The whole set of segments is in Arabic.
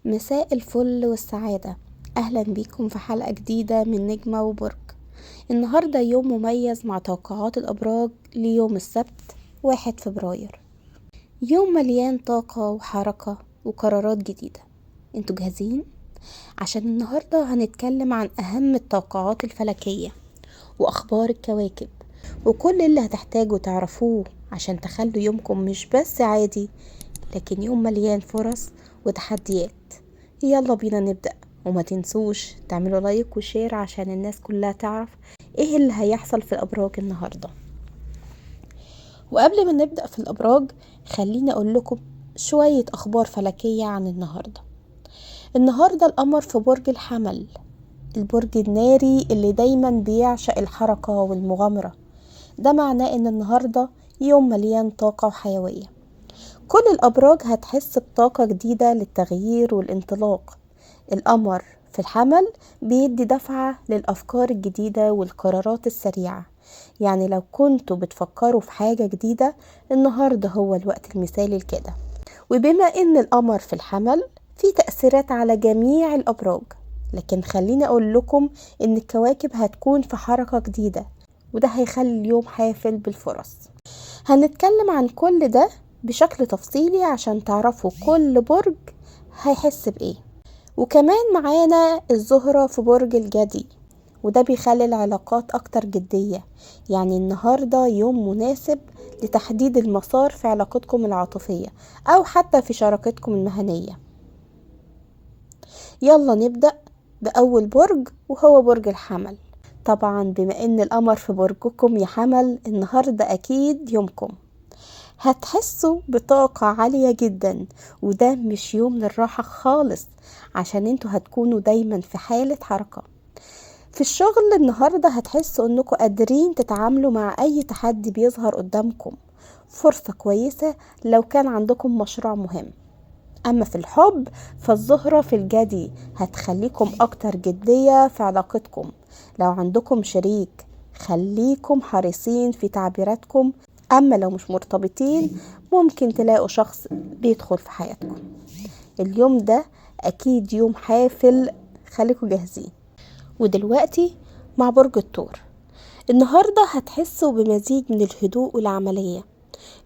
مساء الفل والسعادة. أهلا بيكم في حلقة جديدة من نجمة وبرج. النهاردة يوم مميز مع توقعات الأبراج ليوم السبت 1 فبراير. يوم مليان طاقة وحركة وقرارات جديدة. انتوا جاهزين؟ عشان النهاردة هنتكلم عن أهم التوقعات الفلكية وأخبار الكواكب وكل اللي هتحتاجوا تعرفوه عشان تخلوا يومكم مش بس عادي، لكن يوم مليان فرص وتحديات. يلا بينا نبدأ، وما تنسوش تعملوا لايك وشير عشان الناس كلها تعرف ايه اللي هيحصل في الأبراج النهاردة. وقبل ما نبدأ في الأبراج خليني أقول لكم شوية أخبار فلكية عن النهاردة القمر في برج الحمل، البرج الناري اللي دايما بيعشق الحركة والمغامرة. ده معناه ان النهاردة يوم مليان طاقة وحيوية. كل الأبراج هتحس بطاقة جديدة للتغيير والانطلاق. القمر في الحمل بيدي دفعة للأفكار الجديدة والقرارات السريعة. يعني لو كنتوا بتفكروا في حاجة جديدة، النهاردة هو الوقت المثالي لكده. وبما ان القمر في الحمل في تأثيرات على جميع الأبراج، لكن خليني أقول لكم ان الكواكب هتكون في حركة جديدة، وده هيخلي اليوم حافل بالفرص. هنتكلم عن كل ده بشكل تفصيلي عشان تعرفوا كل برج هيحس بإيه. وكمان معانا الزهرة في برج الجدي، وده بيخلي العلاقات أكتر جدية. يعني النهاردة يوم مناسب لتحديد المسار في علاقتكم العاطفية أو حتى في شراكتكم المهنية. يلا نبدأ بأول برج وهو برج الحمل. طبعا بما ان القمر في برجكم يا حمل، النهاردة اكيد يومكم هتحسوا بطاقة عالية جدا، وده مش يوم للراحة خالص عشان انتوا هتكونوا دايما في حالة حركة. في الشغل النهاردة هتحسوا انكم قادرين تتعاملوا مع اي تحدي بيظهر قدامكم. فرصة كويسة لو كان عندكم مشروع مهم. اما في الحب فالزهرة في الجدي هتخليكم اكتر جدية في علاقتكم. لو عندكم شريك خليكم حريصين في تعبيراتكم، اما لو مش مرتبطين ممكن تلاقوا شخص بيدخل في حياتكم. اليوم ده اكيد يوم حافل، خليكم جاهزين. ودلوقتي مع برج الثور. النهاردة هتحسوا بمزيج من الهدوء والعملية.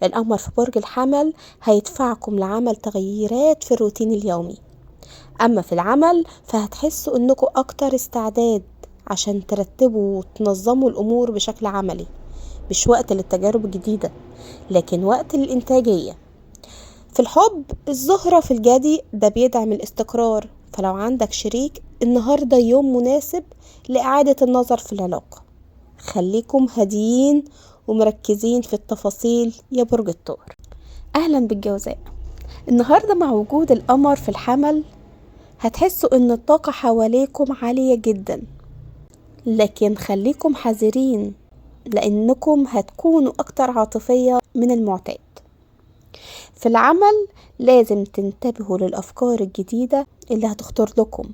القمر في برج الحمل هيدفعكم لعمل تغييرات في الروتين اليومي. أما في العمل فهتحسوا أنكم أكتر استعداد عشان ترتبوا وتنظموا الأمور بشكل عملي. مش وقت للتجارب الجديدة، لكن وقت للإنتاجية. في الحب الزهرة في الجدي ده بيدعم الاستقرار، فلو عندك شريك النهاردة يوم مناسب لإعادة النظر في العلاقة. خليكم هاديين ومركزين في التفاصيل يا برج الثور. أهلا بالجوزاء. النهاردة مع وجود القمر في الحمل هتحسوا ان الطاقة حواليكم عالية جدا، لكن خليكم حذرين لانكم هتكونوا اكتر عاطفية من المعتاد. في العمل لازم تنتبهوا للافكار الجديدة اللي هتخطر لكم.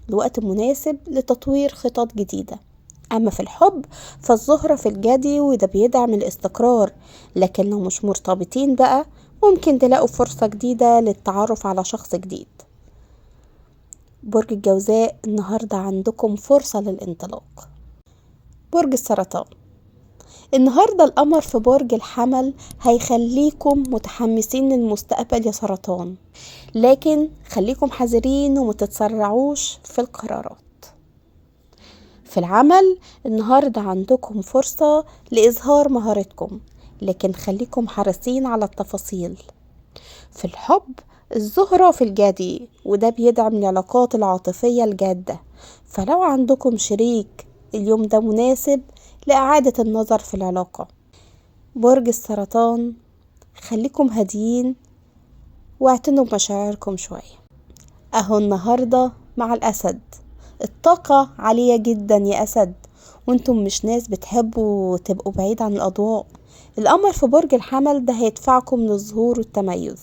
الوقت مناسب لتطوير خطط جديدة. اما في الحب فالزهرة في الجدي وده بيدعم الاستقرار، لكن لو مش مرتبطين بقى ممكن تلاقوا فرصة جديدة للتعرف على شخص جديد. برج الجوزاء النهاردة عندكم فرصة للانطلاق. برج السرطان. النهاردة القمر في برج الحمل هيخليكم متحمسين للمستقبل يا سرطان، لكن خليكم حذرين ومتتسرعوش في القرارات. في العمل النهاردة عندكم فرصة لإظهار مهارتكم، لكن خليكم حريصين على التفاصيل. في الحب الزهرة في الجدي وده بيدعم العلاقات العاطفية الجادة، فلو عندكم شريك اليوم ده مناسب لإعادة النظر في العلاقة. برج السرطان خليكم هاديين واعتنوا بمشاعركم شوية. اهو النهاردة مع الأسد الطاقة عالية جدا يا أسد، وانتم مش ناس بتحبوا تبقوا بعيد عن الأضواء. القمر في برج الحمل ده هيدفعكم للظهور والتميز.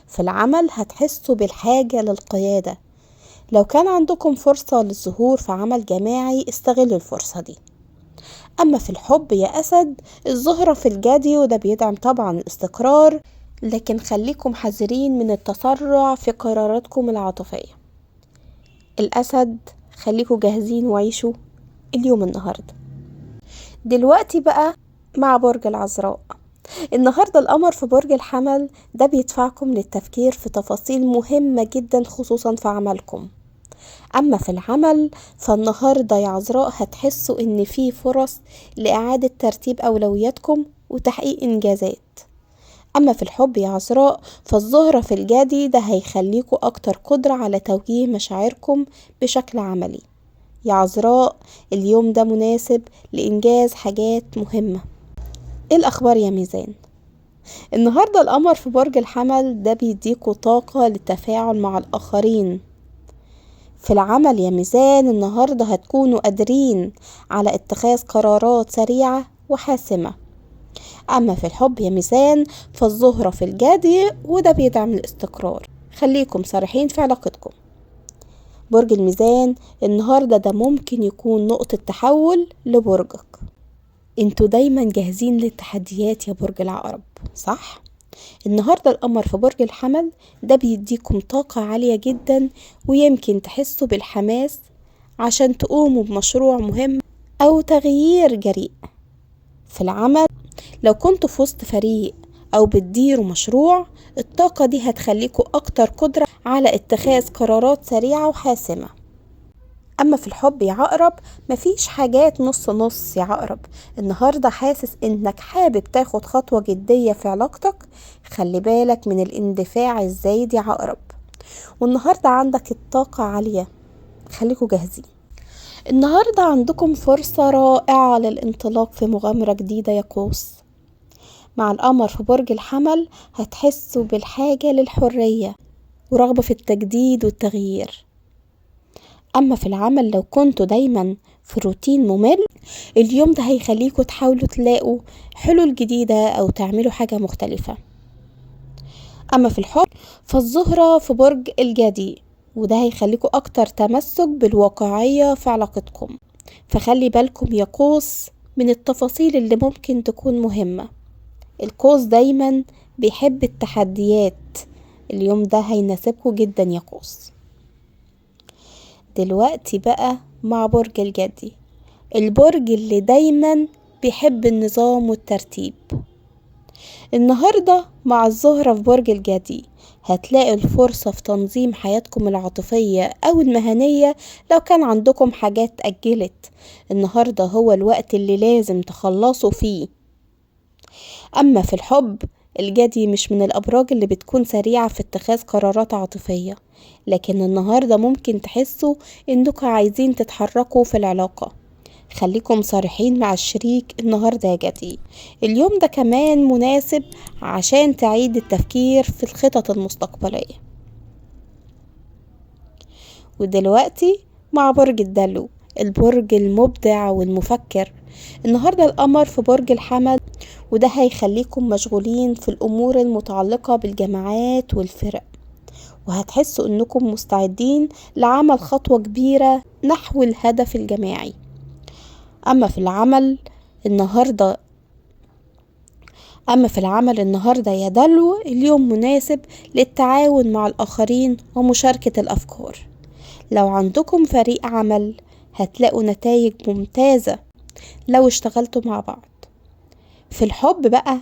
في العمل هتحسوا بالحاجة للقيادة. لو كان عندكم فرصة للظهور في عمل جماعي استغلوا الفرصة دي. أما في الحب يا أسد الزهرة في الجدي وده بيدعم طبعا الاستقرار، لكن خليكم حذرين من التسرع في قراراتكم العاطفية. الأسد، خليكم جاهزين وعيشوا اليوم النهاردة. دلوقتي بقى مع برج العذراء. النهاردة القمر في برج الحمل، ده بيدفعكم للتفكير في تفاصيل مهمة جدا خصوصا في عملكم. أما في العمل فالنهاردة يا عذراء هتحسوا إن في فرص لإعادة ترتيب أولوياتكم وتحقيق إنجازات. أما في الحب يا عذراء فالزهرة في الجدي، ده هيخليكوا أكتر قدرة على توجيه مشاعركم بشكل عملي. يا عذراء اليوم ده مناسب لإنجاز حاجات مهمة. إيه الأخبار يا ميزان؟ النهاردة القمر في برج الحمل، ده بيديكوا طاقة للتفاعل مع الآخرين. في العمل يا ميزان النهاردة هتكونوا قادرين على اتخاذ قرارات سريعة وحاسمة. أما في الحب يا ميزان فالزهرة في الجدي، وده بيدعم الاستقرار. خليكم صريحين في علاقتكم. برج الميزان النهاردة ده ممكن يكون نقطة تحول لبرجك. انتوا دايما جاهزين للتحديات يا برج العقرب، صح؟ النهاردة القمر في برج الحمل، ده بيديكم طاقة عالية جدا، ويمكن تحسوا بالحماس عشان تقوموا بمشروع مهم أو تغيير جريء. في العمل لو كنتوا في وسط فريق أو بتديروا مشروع، الطاقة دي هتخليكوا أكتر قدرة على اتخاذ قرارات سريعة وحاسمة. أما في الحب يا عقرب مفيش حاجات نص نص يا عقرب. النهاردة حاسس إنك حابب تاخد خطوة جدية في علاقتك. خلي بالك من الاندفاع الزايد يا عقرب، والنهاردة عندك الطاقة عالية. خليكوا جاهزين. النهاردة عندكم فرصة رائعة للانطلاق في مغامرة جديدة يا قوس. مع القمر في برج الحمل هتحسوا بالحاجة للحرية ورغبة في التجديد والتغيير. أما في العمل لو كنتوا دايما في روتين ممل، اليوم ده هيخليكوا تحاولوا تلاقوا حلول جديدة أو تعملوا حاجة مختلفة. أما في الحب فالزهرة في برج الجدي، وده هيخليكوا أكتر تمسك بالواقعية في علاقتكم. فخلي بالكم يا قوس من التفاصيل اللي ممكن تكون مهمة. القوس دايما بيحب التحديات. اليوم ده هيناسبكوا جدا يا قوس. دلوقتي بقى مع برج الجدي، البرج اللي دايما بيحب النظام والترتيب. النهاردة مع الزهرة في برج الجدي هتلاقي الفرصة في تنظيم حياتكم العاطفية أو المهنية. لو كان عندكم حاجات أجلت، النهاردة هو الوقت اللي لازم تخلصوا فيه. أما في الحب الجدي مش من الأبراج اللي بتكون سريعة في اتخاذ قرارات عاطفية، لكن النهاردة ممكن تحسوا إنكم عايزين تتحركوا في العلاقة. خليكم صريحين مع الشريك النهاردة يا جدي. اليوم ده كمان مناسب عشان تعيد التفكير في الخطط المستقبلية. ودلوقتي مع برج الدلو، البرج المبدع والمفكر. النهاردة القمر في برج الحمل، وده هيخليكم مشغولين في الأمور المتعلقة بالجماعات والفرق، وهتحسوا انكم مستعدين لعمل خطوة كبيرة نحو الهدف الجماعي. أما في العمل النهاردة يا دلو، اليوم مناسب للتعاون مع الآخرين ومشاركة الأفكار. لو عندكم فريق عمل هتلاقوا نتائج ممتازة لو اشتغلتوا مع بعض. في الحب بقى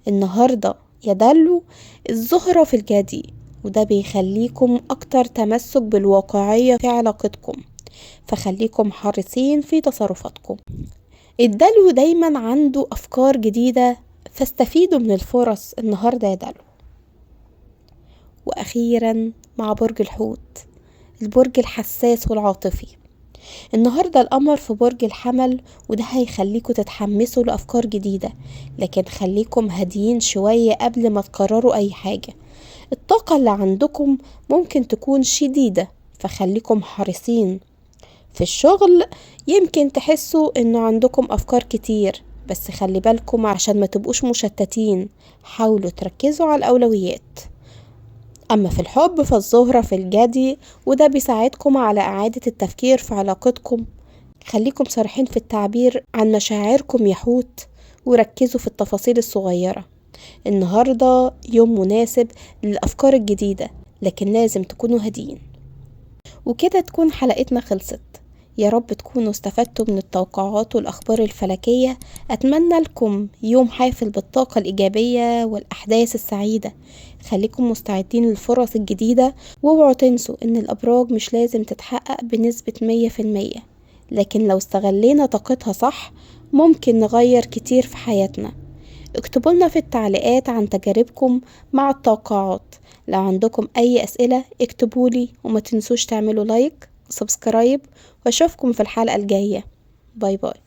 النهاردة يا دلو الزهرة في الجدي، وده بيخليكم أكتر تمسك بالواقعية في علاقتكم. فخليكم حريصين في تصرفاتكم. الدلو دايما عنده أفكار جديدة، فاستفيدوا من الفرص النهاردة يا دلو. وأخيرا مع برج الحوت، البرج الحساس والعاطفي. النهاردة القمر في برج الحمل، وده هيخليكوا تتحمسوا لأفكار جديدة، لكن خليكم هاديين شوية قبل ما تقرروا أي حاجة. الطاقة اللي عندكم ممكن تكون شديدة، فخليكم حريصين. في الشغل يمكن تحسوا انه عندكم افكار كتير، بس خلي بالكم عشان ما تبقوش مشتتين. حاولوا تركزوا على الاولويات. اما في الحب فالزهرة في الجدي، وده بيساعدكم على اعادة التفكير في علاقتكم. خليكم صريحين في التعبير عن مشاعركم يا حوت، وركزوا في التفاصيل الصغيرة. النهاردة يوم مناسب للأفكار الجديدة، لكن لازم تكونوا هاديين. وكده تكون حلقتنا خلصت. يا رب تكونوا استفدتوا من التوقعات والأخبار الفلكية. أتمنى لكم يوم حافل بالطاقة الإيجابية والأحداث السعيدة. خليكم مستعدين للفرص الجديدة، واوعوا تنسوا إن الأبراج مش لازم تتحقق بنسبة 100%، لكن لو استغلينا طاقتها صح ممكن نغير كتير في حياتنا. اكتبوا لنا في التعليقات عن تجاربكم مع التوقعات. لو عندكم أي أسئلة اكتبولي، وما تنسوش تعملوا لايك وسبسكرايب، واشوفكم في الحلقة الجاية. باي باي.